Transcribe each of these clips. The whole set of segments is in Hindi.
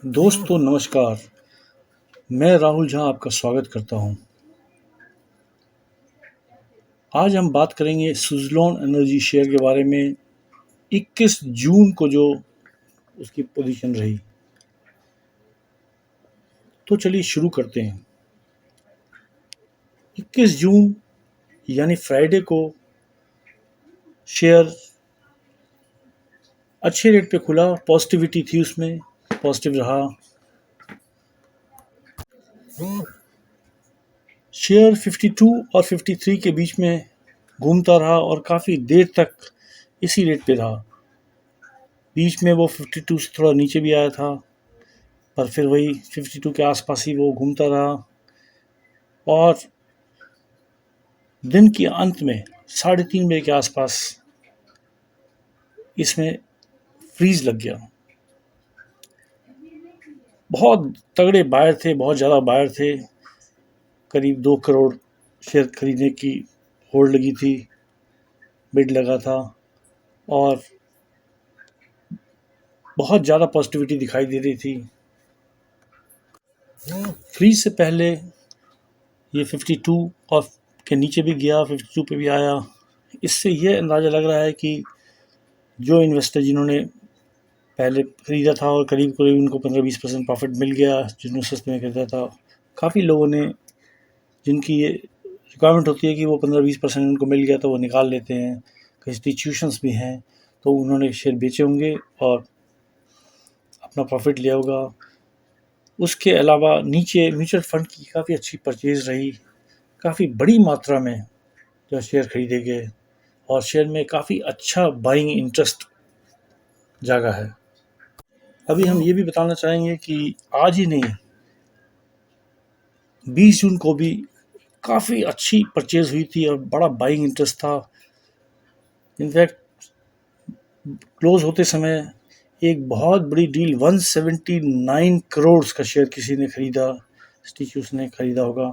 दोस्तों नमस्कार। मैं राहुल झा आपका स्वागत करता हूं। आज हम बात करेंगे सुज़लोन एनर्जी शेयर के बारे में। 21 जून को जो उसकी पोजीशन रही, तो चलिए शुरू करते हैं। 21 जून यानी फ्राइडे को शेयर अच्छे रेट पे खुला, पॉजिटिविटी थी उसमें, पॉजिटिव रहा। शेयर 52 और 53 के बीच में घूमता रहा और काफ़ी देर तक इसी रेट पे रहा। बीच में वो 52 से थोड़ा नीचे भी आया था, पर फिर वही 52 के आसपास ही वो घूमता रहा और दिन के अंत में 3:30 बजे के आसपास इसमें फ्रीज लग गया। बहुत तगड़े बायर थे, बहुत ज़्यादा बायर थे। करीब 2 करोड़ शेयर खरीदने की होड़ लगी थी, बिड लगा था और बहुत ज़्यादा पॉजिटिविटी दिखाई दे रही थी। फ्रीज से पहले ये 52 और के नीचे भी गया, 52 पे भी आया। इससे ये अंदाज़ा लग रहा है कि जो इन्वेस्टर जिन्होंने पहले खरीदा था और करीब करीब उनको 15-20% प्रॉफिट मिल गया, जिन्होंने सस्ते में खरीदा था, काफ़ी लोगों ने, जिनकी ये रिक्वायरमेंट होती है कि वो 15-20% उनको मिल गया तो वो निकाल लेते हैं। कई इंस्टीट्यूशंस भी हैं, तो उन्होंने शेयर बेचे होंगे और अपना प्रॉफिट लिया होगा। उसके अलावा नीचे म्यूचुअल फंड की काफ़ी अच्छी परचेज़ रही, काफ़ी बड़ी मात्रा में जो शेयर खरीदे गए और शेयर में काफ़ी अच्छा बाइंग इंटरेस्ट जागा है। अभी हम ये भी बताना चाहेंगे कि आज ही नहीं, 20 जून को भी काफ़ी अच्छी परचेज़ हुई थी और बड़ा बाइंग इंटरेस्ट था। इनफैक्ट क्लोज़ होते समय एक बहुत बड़ी डील 179 करोड़ का शेयर किसी ने खरीदा, इंस्टीट्यूशन ने खरीदा होगा।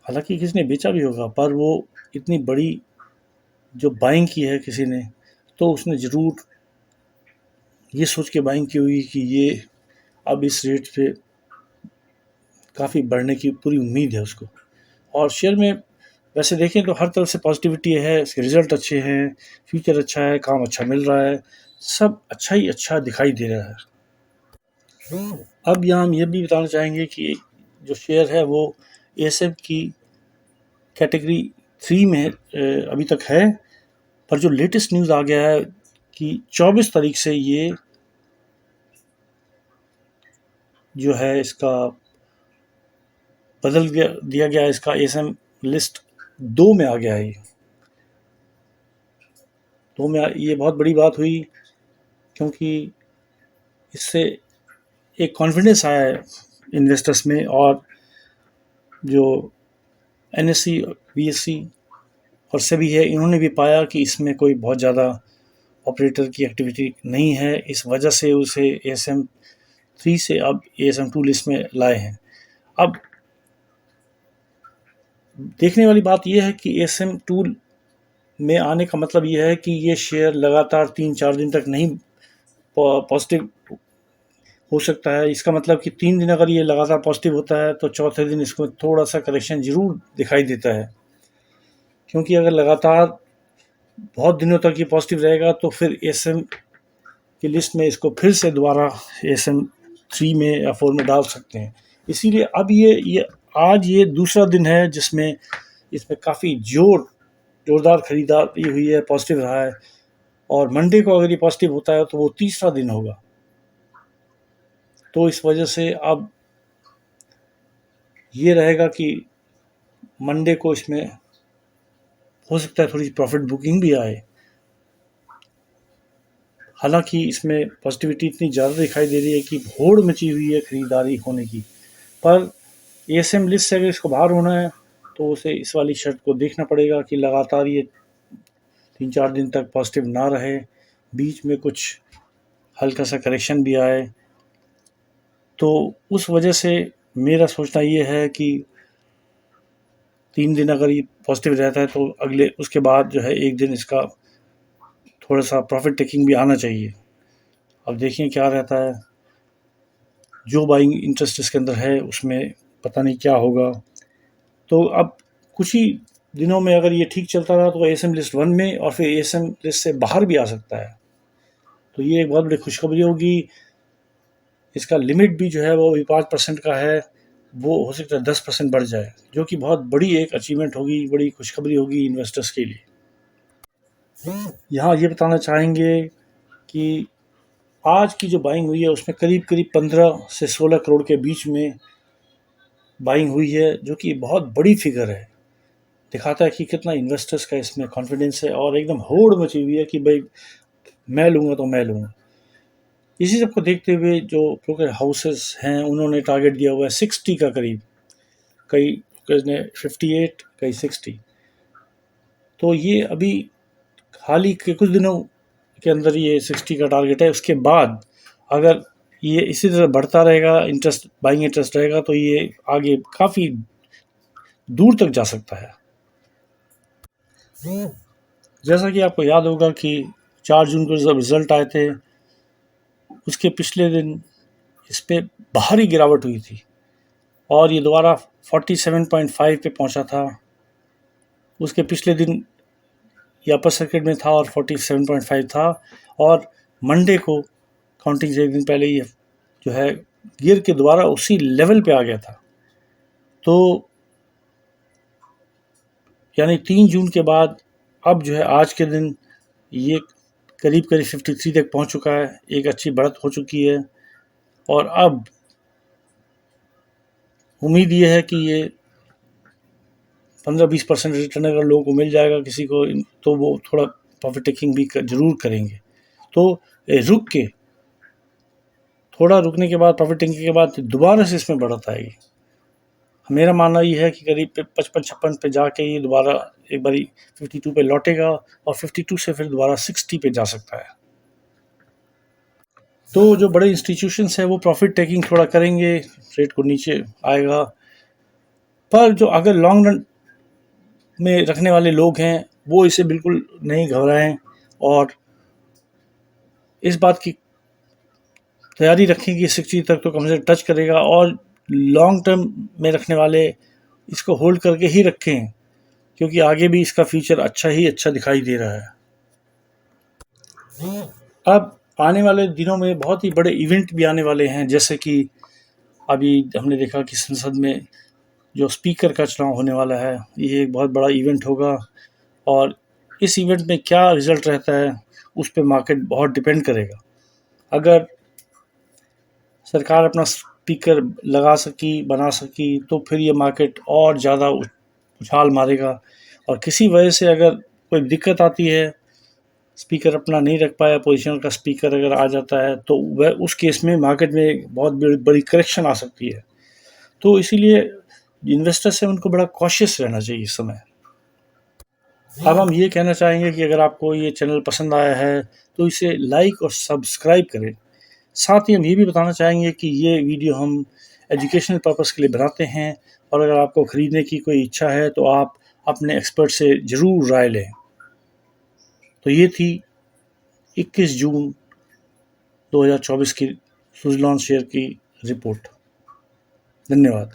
हालांकि किसी ने बेचा भी होगा, पर वो इतनी बड़ी जो बाइंग की है किसी ने, तो उसने ज़रूर ये सोच के बाइंग की हुई कि ये अब इस रेट पे काफ़ी बढ़ने की पूरी उम्मीद है उसको। और शेयर में वैसे देखें तो हर तरफ से पॉजिटिविटी है, इसके रिजल्ट अच्छे हैं, फ्यूचर अच्छा है, काम अच्छा मिल रहा है, सब अच्छा ही अच्छा दिखाई दे रहा है। अब यहाँ हम ये भी बताना चाहेंगे कि जो शेयर है वो एएसएफ की कैटेगरी 3 में अभी तक है, पर जो लेटेस्ट न्यूज़ आ गया है कि 24 तारीख से ये जो है इसका बदल दिया गया, इसका एएसएम लिस्ट 2 में आ गया है। तो में ये बहुत बड़ी बात हुई, क्योंकि इससे एक कॉन्फिडेंस आया है इन्वेस्टर्स में, और जो एनएससी, बीएससी और सेबी है, इन्होंने भी पाया कि इसमें कोई बहुत ज़्यादा ऑपरेटर की एक्टिविटी नहीं है। इस वजह से उसे एएसएम 3 से अब एएसएम 2 लिस्ट में लाए हैं। अब देखने वाली बात यह है कि एएसएम 2 में आने का मतलब यह है कि ये शेयर लगातार 3-4 दिन तक नहीं पॉजिटिव हो सकता है। इसका मतलब कि 3 दिन अगर ये लगातार पॉजिटिव होता है तो चौथे दिन इसको थोड़ा सा करेक्शन ज़रूर दिखाई देता है, क्योंकि अगर लगातार बहुत दिनों तक ये पॉजिटिव रहेगा तो फिर एएसएम की लिस्ट में इसको फिर से दोबारा एएसएम 3 में या 4 में डाल सकते हैं। इसीलिए अब ये आज ये दूसरा दिन है जिसमें इसमें काफ़ी जोरदार खरीदारी हुई है, पॉजिटिव रहा है, और मंडे को अगर ये पॉजिटिव होता है तो वो तीसरा दिन होगा। तो इस वजह से अब ये रहेगा कि मंडे को इसमें हो सकता है थोड़ी प्रॉफिट बुकिंग भी आए। हालांकि इसमें पॉजिटिविटी इतनी ज़्यादा दिखाई दे रही है कि होड़ मची हुई है खरीदारी होने की, पर एएसएम लिस्ट से अगर इसको बाहर होना है तो उसे इस वाली शर्त को देखना पड़ेगा कि लगातार ये 3-4 दिन तक पॉजिटिव ना रहे, बीच में कुछ हल्का सा करेक्शन भी आए। तो उस वजह से मेरा सोचना ये है कि 3 दिन अगर ये पॉजिटिव रहता है तो अगले उसके बाद जो है एक दिन इसका थोड़ा सा प्रॉफिट टेकिंग भी आना चाहिए। अब देखिए क्या रहता है। जो बाइंग इंटरेस्ट इसके अंदर है उसमें पता नहीं क्या होगा। तो अब कुछ ही दिनों में अगर ये ठीक चलता रहा तो एएसएम लिस्ट 1 में और फिर एएसएम लिस्ट से बाहर भी आ सकता है। तो ये एक बहुत बड़ी खुशखबरी होगी। इसका लिमिट भी जो है वो 5% का है, वो हो सकता है 10% बढ़ जाए, जो कि बहुत बड़ी एक अचीवमेंट होगी, बड़ी खुशखबरी होगी इन्वेस्टर्स के लिए। यहाँ ये बताना चाहेंगे कि आज की जो बाइंग हुई है उसमें करीब करीब 15 से 16 करोड़ के बीच में बाइंग हुई है, जो कि बहुत बड़ी फिगर है। दिखाता है कि कितना इन्वेस्टर्स का इसमें कॉन्फिडेंस है और एकदम होड़ मची हुई है कि भाई मैं लूँगा तो मैं लूँगा। इसी सब को देखते हुए जो ब्रोकर हाउसेस हैं उन्होंने टारगेट दिया हुआ है 60 का करीब, कई ने 58, कई 60। तो ये अभी हाल ही के कुछ दिनों के अंदर ये 60 का टारगेट है। उसके बाद अगर ये इसी तरह बढ़ता रहेगा, इंटरेस्ट बाइंग इंटरेस्ट रहेगा, तो ये आगे काफ़ी दूर तक जा सकता है। जैसा कि आपको याद होगा कि 4 जून को जब रिज़ल्ट आए थे उसके पिछले दिन इस पे भारी गिरावट हुई थी और ये दोबारा 47.5 पे पहुंचा था। उसके पिछले दिन ये अपर सर्किट में था और 47.5 था और मंडे को काउंटिंग से एक दिन पहले ये जो है गिर के दोबारा उसी लेवल पे आ गया था। तो यानी 3 जून के बाद अब जो है आज के दिन ये करीब करीब 53 तक पहुंच चुका है, एक अच्छी बढ़त हो चुकी है और अब उम्मीद ये है कि ये 15-20% रिटर्न अगर लोगों को मिल जाएगा किसी को, तो वो थोड़ा प्रॉफिट टेकिंग भी ज़रूर करेंगे। तो रुक के थोड़ा रुकने के बाद प्रॉफिट टेकिंग के बाद दोबारा से इसमें बढ़त आएगी। मेरा मानना ये है कि करीब 55-56 पे जाके ये दोबारा एक बारी 52 पे लौटेगा और 52 से फिर दोबारा 60 पे जा सकता है। तो जो बड़े इंस्टीट्यूशंस हैं वो प्रॉफिट टेकिंग थोड़ा करेंगे, रेट को नीचे आएगा, पर जो अगर लॉन्ग रन में रखने वाले लोग हैं वो इसे बिल्कुल नहीं घबराएं और इस बात की तैयारी रखें कि 60 तक तो कम से टच करेगा और लॉन्ग टर्म में रखने वाले इसको होल्ड करके ही रखें, क्योंकि आगे भी इसका फ्यूचर अच्छा ही अच्छा दिखाई दे रहा है। अब आने वाले दिनों में बहुत ही बड़े इवेंट भी आने वाले हैं, जैसे कि अभी हमने देखा कि संसद में जो स्पीकर का चुनाव होने वाला है, ये एक बहुत बड़ा इवेंट होगा और इस इवेंट में क्या रिज़ल्ट रहता है उस पे मार्केट बहुत डिपेंड करेगा। अगर सरकार अपना स्पीकर लगा सकी, बना सकी, तो फिर ये मार्केट और ज़्यादा उछाल मारेगा और किसी वजह से अगर कोई दिक्कत आती है, स्पीकर अपना नहीं रख पाया, पोजीशनल का स्पीकर अगर आ जाता है, तो वह उस केस में मार्केट में बहुत बड़ी करेक्शन आ सकती है। तो इसीलिए इन्वेस्टर्स हैं उनको बड़ा कॉशियस रहना चाहिए इस समय। अब हम ये कहना चाहेंगे कि अगर आपको ये चैनल पसंद आया है तो इसे लाइक और सब्सक्राइब करें। साथ ही हम ये भी बताना चाहेंगे कि ये वीडियो हम एजुकेशनल पर्पस के लिए बनाते हैं और अगर आपको ख़रीदने की कोई इच्छा है तो आप अपने एक्सपर्ट से ज़रूर राय लें। तो ये थी 21 जून 2024 की सुज़लॉन शेयर की रिपोर्ट। धन्यवाद।